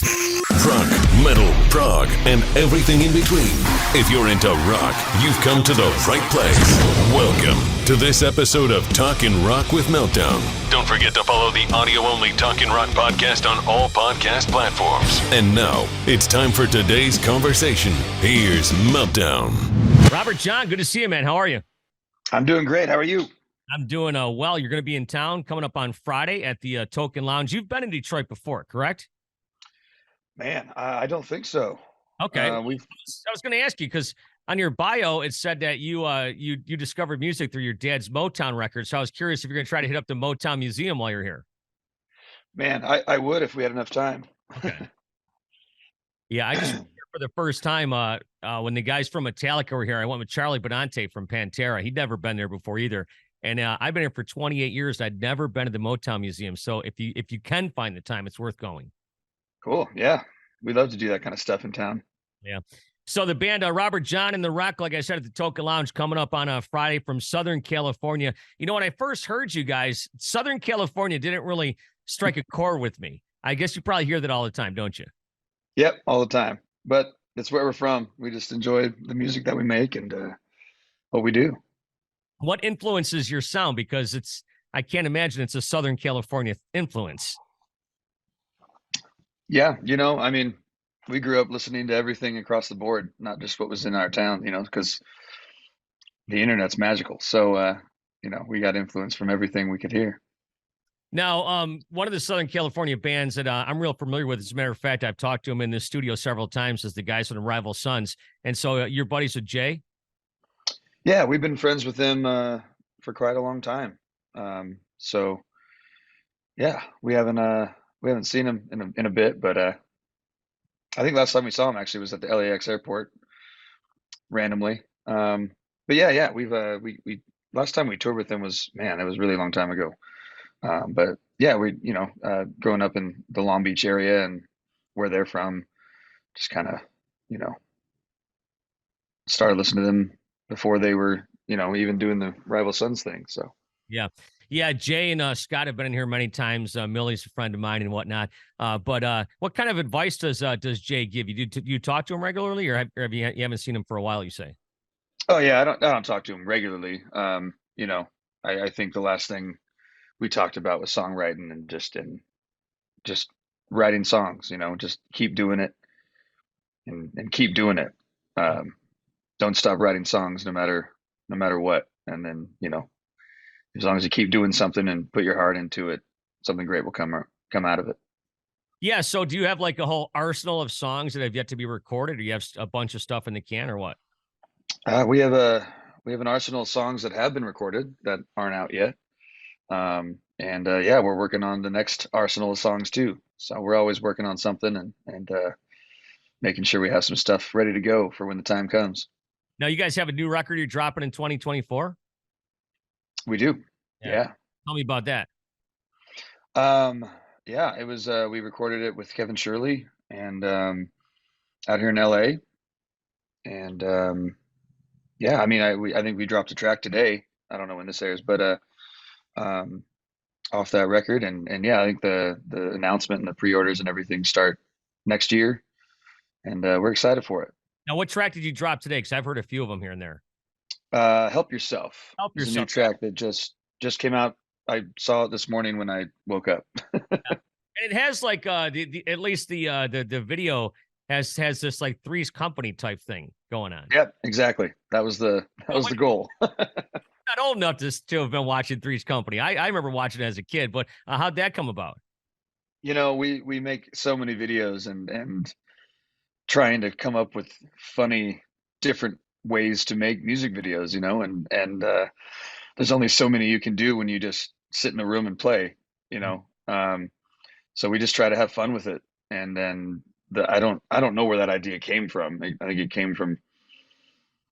Rock, metal, prog, and everything in between. If you're into rock, you've come to the right place. Welcome to this episode of Talkin' Rock with Meltdown. Don't forget to follow the audio-only Talkin' Rock podcast on all podcast platforms. And now, it's time for today's conversation. Here's Meltdown. Robert, John, good to see you, man. How are you? I'm doing great. How are you? I'm doing well. You're going to be in town coming up on Friday at the Token Lounge. You've been in Detroit before, correct? Man, I don't think so. Okay. I was going to ask you because on your bio it said that you discovered music through your dad's Motown records. So I was curious if you're going to try to hit up the Motown Museum while you're here. Man, I would if we had enough time. Okay. Yeah, I just went here for the first time when the guys from Metallica were here. I went with Charlie Benante from Pantera. He'd never been there before either. And I've been here for 28 years. I'd never been to the Motown Museum. So if you can find the time, it's worth going. Cool. Yeah. We love to do that kind of stuff in town. Yeah. So the band, Robert, Jon The Wreck, like I said, at the Token Lounge coming up on a Friday from Southern California. You know, when I first heard you guys, Southern California didn't really strike a chord with me. I guess you probably hear that all the time, don't you? Yep. All the time. But it's where we're from. We just enjoy the music that we make and what we do. What influences your sound? Because I can't imagine it's a Southern California influence. Yeah, I mean, we grew up listening to everything across the board, not just what was in our town, because the internet's magical. So, we got influence from everything we could hear. Now, one of the Southern California bands that I'm real familiar with, as a matter of fact, I've talked to them in the studio several times, is the guys from the Rival Sons. And so you're buddies with Jay? Yeah, we've been friends with them for quite a long time. So, yeah, we haven't seen him in a bit, but I think last time we saw him actually was at the LAX airport randomly. But yeah, we last time we toured with him was, man, it was a really long time ago. But yeah, growing up in the Long Beach area and where they're from, just kind of, started listening to them before they were, even doing the Rival Sons thing. So yeah. Yeah, Jay and Scott have been in here many times. Millie's a friend of mine and whatnot. But what kind of advice does Jay give you? Do you talk to him regularly, or have you haven't seen him for a while? You say? Oh yeah, I don't talk to him regularly. I think the last thing we talked about was songwriting and just writing songs. Just keep doing it and keep doing it. Don't stop writing songs no matter what. And then as long as you keep doing something and put your heart into it, something great will come out of it. Yeah. So do you have like a whole arsenal of songs that have yet to be recorded, or you have a bunch of stuff in the can, or what? We have an arsenal of songs that have been recorded that aren't out yet. We're working on the next arsenal of songs too. So we're always working on something and making sure we have some stuff ready to go for when the time comes. Now you guys have a new record you're dropping in 2024? We do. Yeah. Tell me about that. Yeah, it was, we recorded it with Kevin Shirley and, out here in LA. And, yeah, I mean, I think we dropped a track today. I don't know when this airs, but, off that record. And yeah, I think the announcement and the pre-orders and everything start next year. And, we're excited for it. Now, what track did you drop today? Because I've heard a few of them here and there. Help Yourself. Help It's Yourself. a new track that just came out. I saw it this morning when I woke up. And it has like at least the video has this like Three's Company type thing going on. Yep, exactly. That was the goal. Not old enough to have been watching Three's Company. I remember watching it as a kid, but how'd that come about? We make so many videos and trying to come up with funny, different ways to make music videos, and there's only so many you can do when you just sit in a room and play, so we just try to have fun with it. And then I don't know where that idea came from. I think it came from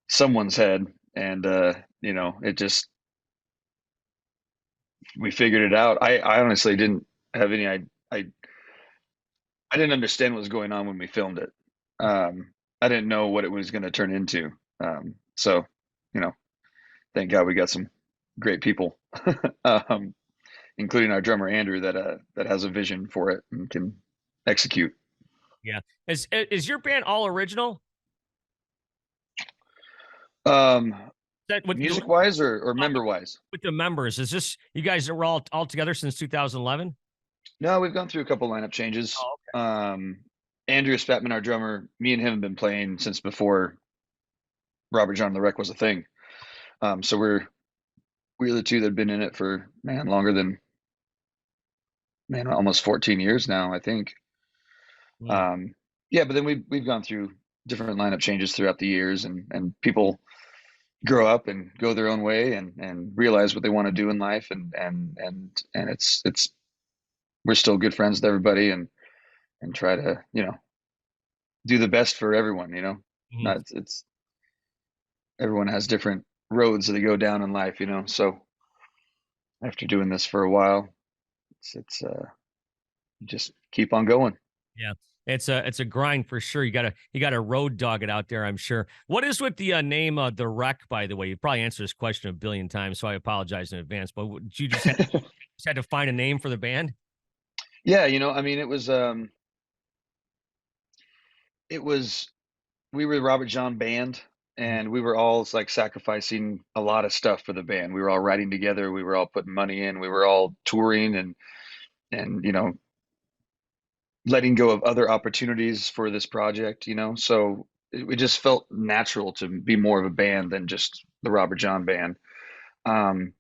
someone's head, and it just, we figured it out. I honestly didn't have any, I didn't understand what was going on when we filmed it. I didn't know what it was going to turn into. So, thank God we got some great people, including our drummer Andrew that has a vision for it and can execute. Yeah. Is your band all original? Um, That with music wise or uh, member wise? with the members? Is this you guys are all together since 2011? No, we've gone through a couple lineup changes. Oh, Andrew Spatman, our drummer, me and him have been playing since before Jon The Wreck was a thing. So we're the two that have been in it for longer than almost 14 years now, I think. okay. Yeah, but then we've gone through different lineup changes throughout the years, and people grow up and go their own way and realize what they want to do in life, and it's we're still good friends with everybody and try to do the best for everyone. Mhm. Not it's everyone has different roads that they go down in life. So after doing this for a while, it's you just keep on going. Yeah. It's a grind for sure. You gotta road dog it out there, I'm sure. What is with the name The Wreck, by the way? You probably answered this question a billion times, so I apologize in advance. But you just had to find a name for the band? Yeah, I mean, it was we were the Robert John band, Mhm. and we were all like sacrificing a lot of stuff for the band. We were all writing together, we were all putting money in, we were all touring and letting go of other opportunities for this project. So it just felt natural to be more of a band than just the Robert John band. Um,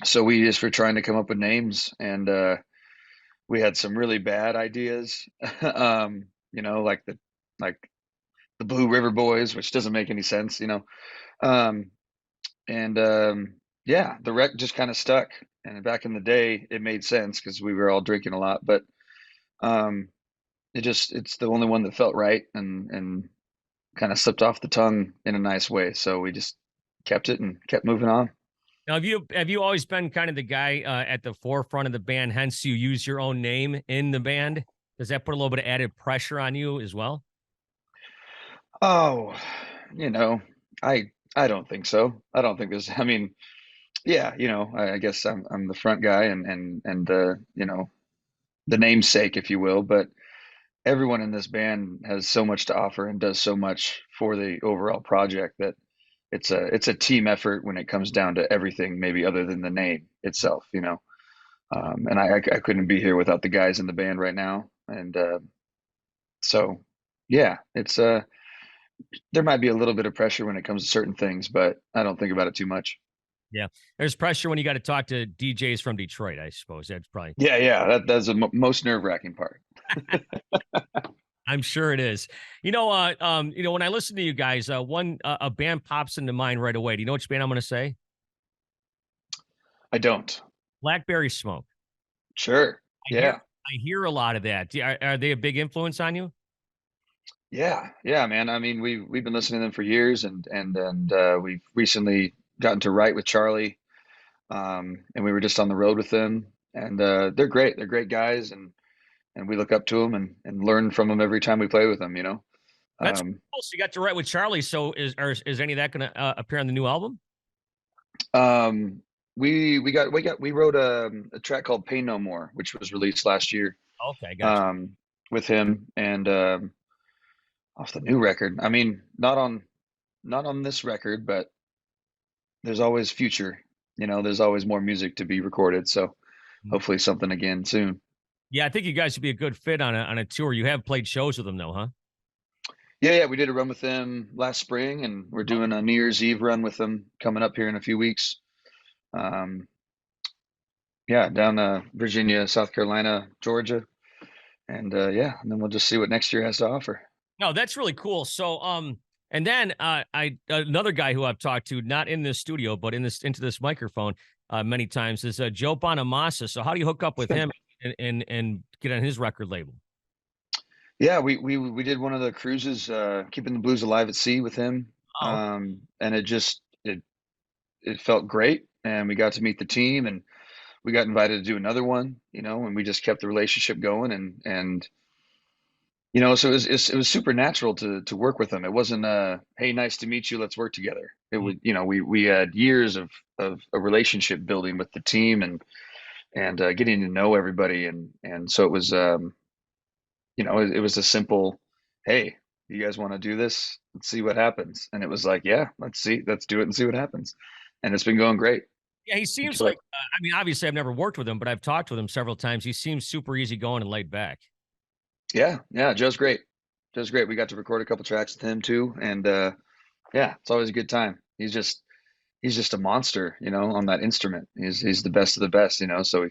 so we just were trying to come up with names, and we had some really bad ideas. Like the Blue River Boys, which doesn't make any sense. Um, and yeah, the Wreck just kind of stuck. And back in the day, it made sense because we were all drinking a lot, but um, it's the only one that felt right and kind of slipped off the tongue in a nice way. So we just kept it and kept moving on. Now, have you always been kind of the guy at the forefront of the band? Hence, you use your own name in the band. Does that put a little bit of added pressure on you as well? Oh, you know, I don't think so. I don't think there's. I mean, yeah, I guess I'm the front guy and the namesake, if you will. But everyone in this band has so much to offer and does so much for the overall project that it's a team effort when it comes down to everything, maybe other than the name itself. And I couldn't be here without the guys in the band right now. And so, yeah, there might be a little bit of pressure when it comes to certain things, but I don't think about it too much. Yeah. There's pressure when you got to talk to DJs from Detroit, I suppose. That's probably, Yeah, yeah, that's the most nerve-wracking part. I'm sure it is. When I listen to you guys, one a band pops into mind right away. Do you know which band I'm going to say? I don't. Blackberry Smoke. Sure. I hear Yeah. I hear a lot of that. Are they a big influence on you? Yeah. Yeah, man. I mean, we've been listening to them for years, and we've recently gotten to write with Charlie, and we were just on the road with them, and they're great. They're great guys, and we look up to them and learn from them every time we play with them. That's Um, cool. So you got to write with Charlie. So is any of that going to appear on the new album? um, we wrote a track called "Pain No More," which was released last year, Okay, gotcha. um, with him, and off the new record. I mean, not on this record, but there's always future. There's always more music to be recorded. So hopefully something again soon. Yeah, I think you guys would be a good fit on a tour. You have played shows with them though, huh? Yeah, yeah, we did a run with them last spring, and we're doing a New Year's Eve run with them coming up here in a few weeks. Um, yeah, down Virginia, South Carolina, Georgia, and yeah, and then we'll just see what next year has to offer. No, that's really cool. So, and then I another guy who I've talked to, not in this studio, but into this microphone, many times is Joe Bonamassa. So, how do you hook up with him and get on his record label? Yeah, we did one of the cruises, keeping the blues alive at sea with him, Oh, and it felt great, and we got to meet the team, and we got invited to do another one, and we just kept the relationship going, and so it was super natural to work with them. It wasn't hey, nice to meet you, let's work together. It mm, would, we had years of a relationship building with the team and getting to know everybody, and so it was it was a simple, hey, you guys want to do this? Let's see what happens. And it was like, yeah, let's do it and see what happens. And it's been going great. Yeah, he seems Enjoy like, it. I mean, obviously I've never worked with him, but I've talked with him several times. He seems super easygoing and laid back. Yeah, yeah, Joe's great. Joe's great. We got to record a couple tracks with him too, and yeah, it's always a good time. He's just a monster, on that instrument. He's the best of the best, so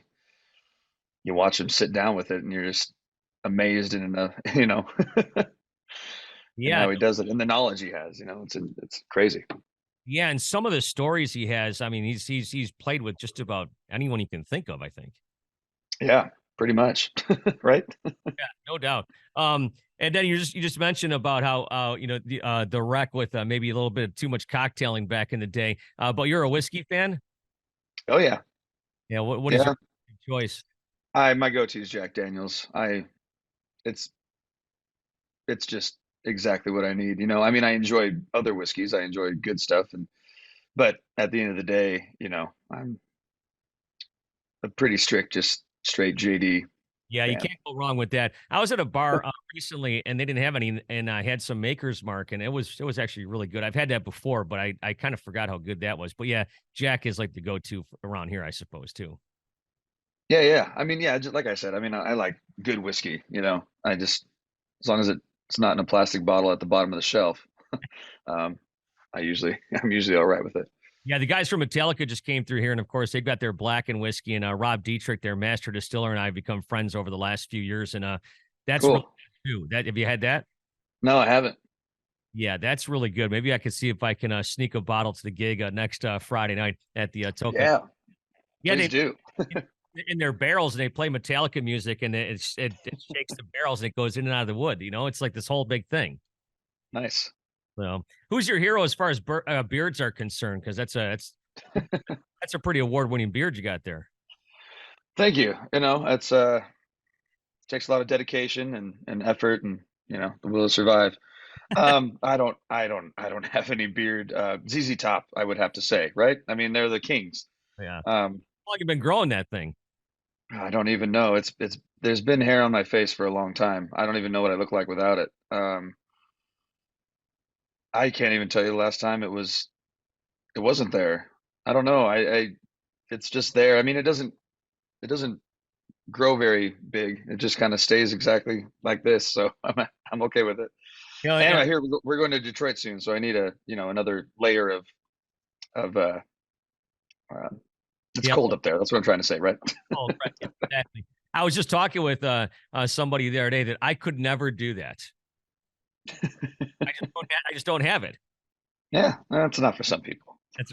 you watch him sit down with it, and you're just amazed in and Yeah, how he does it, and the knowledge he has. It's crazy. yeah, and some of the stories he has, I mean, he's played with just about anyone you can think of, I think. Yeah, pretty much, right? Yeah, no doubt. And then you just mentioned about how the wreck with maybe a little bit of too much cocktailing back in the day. But you're a whiskey fan? Oh yeah, Yeah. What is your yeah. choice? My go-to is Jack Daniels. It's it's just exactly what I need. I mean, I enjoy other whiskeys. I enjoy good stuff, but at the end of the day, I'm a pretty strict, just straight JD Yeah, you fan. can't go wrong with that. I was at a bar recently, and they didn't have any, and I had some Maker's Mark, and it was actually really good. I've had that before, but I kind of forgot how good that was. But yeah, Jack is like the go-to around here, I suppose, too. Yeah, yeah. I mean, yeah, just like I said, I mean, I like good whiskey. I just as long as it's not in a plastic bottle at the bottom of the shelf, um, I'm usually all right with it. Yeah, the guys from Metallica just came through here, and of course they've got their black and whiskey, and Rob Dietrich, their master distiller, and I have become friends over the last few years, and that's really Cool. good too. That have you had that? No, I haven't. Yeah, that's really good. Maybe I could see if I can sneak a bottle to the gig next Friday night at the Token. Yeah, Yeah, please they do. in their barrels and they play Metallica music, and it shakes the barrels and it goes in and out of the wood. It's like this whole big thing. Nice. So, who's your hero as far as beards are concerned? Because that's a pretty award-winning beard you got there. Thank you. It's takes a lot of dedication and effort and the will to survive. I don't have any beard. ZZ Top, I would have to say, right? I mean, they're the kings. Yeah, Um, how long you been growing that thing? I don't even know. It's there's been hair on my face for a long time. I don't even know what I look like without it. I can't even tell you the last time it wasn't there. I don't know. It's just there. I mean, it doesn't grow very big. It just kind of stays exactly like this. So I'm okay with it. And And I hear we're going to Detroit soon, so I need another layer of uh it's yeah, cold up there. That's what I'm trying to say, right? oh, right, yeah, exactly. I was just talking with somebody the other day that I could never do that. I just don't have it. Yeah, that's enough for some people. That's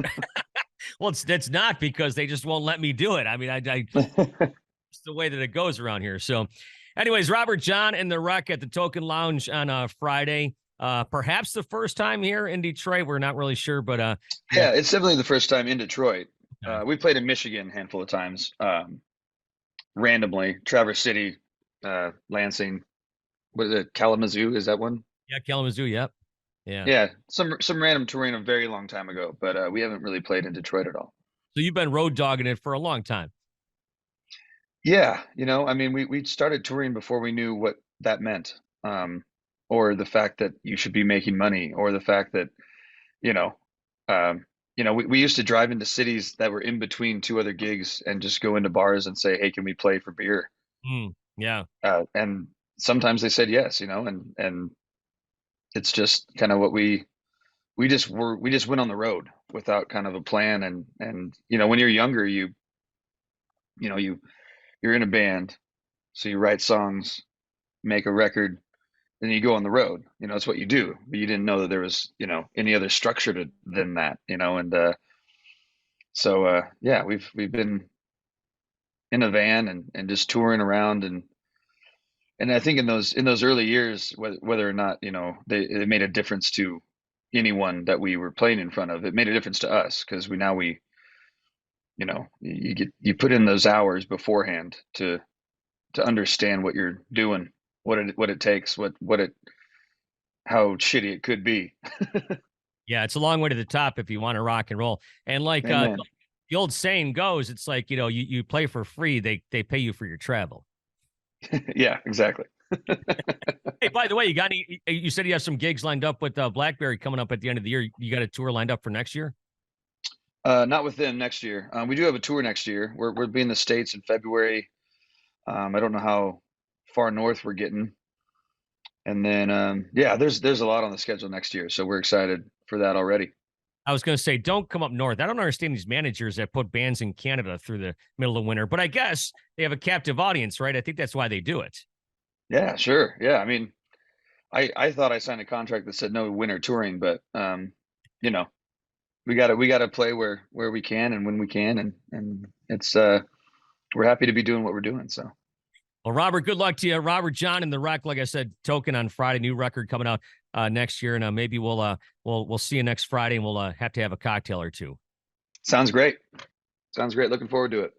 well, it's not because they just won't let me do it. I mean, it's the way that it goes around here. So, anyways, Robert John and the Wreck at the Token Lounge on Friday. Perhaps the first time here in Detroit. We're not really sure, but yeah. Yeah, it's definitely the first time in Detroit. Okay. We played in Michigan a handful of times, randomly. Traverse City, Lansing. What is it? Kalamazoo? Is that one? Yeah, Kalamazoo. Yep. Yeah. Yeah, some random touring a very long time ago, but we haven't really played in Detroit at all. So you've been road dogging it for a long time. Yeah, I mean, we started touring before we knew what that meant, or the fact that you should be making money, or the fact that you know, we used to drive into cities that were in between two other gigs and just go into bars and say, "Hey, can we play for beer?" Yeah. And sometimes they said yes, and it's just kind of what we just went on the road without kind of a plan, and when you're younger, you know you you're in a band, so you write songs, make a record, and you go on the road. It's what you do, but you didn't know that there was any other structure than that. And so yeah, we've been in a van and just touring around, and I think in those early years, whether or not it made a difference to anyone that we were playing in front of, it made a difference to us because we you put in those hours beforehand to understand what you're doing, what it takes, how shitty it could be. Yeah. It's a long way to the top if you want to rock and roll. And like Amen. the old saying goes, it's like, you play for free. They pay you for your travel. Yeah, exactly. Hey, by the way, you said you have some gigs lined up with Blackberry coming up at the end of the year. You got a tour lined up for next year? Not with them next year. We do have a tour next year. We'll be in the States in February. I don't know how far north we're getting. And then, yeah, there's a lot on the schedule next year. So we're excited for that already. I was going to say, don't come up north. I don't understand these managers that put bands in Canada through the middle of winter, but I guess they have a captive audience, right? I think that's why they do it. Yeah, sure. Yeah. I mean, I thought I signed a contract that said no winter touring, but, you know, we gotta play where we can and when we can. And it's, we're happy to be doing what we're doing. So. Well, Robert, good luck to you. Robert, Jon The Wreck, like I said, Token on Friday, new record coming out next year, and maybe we'll see you next Friday, and we'll have to have a cocktail or two. Sounds great. Sounds great. Looking forward to it.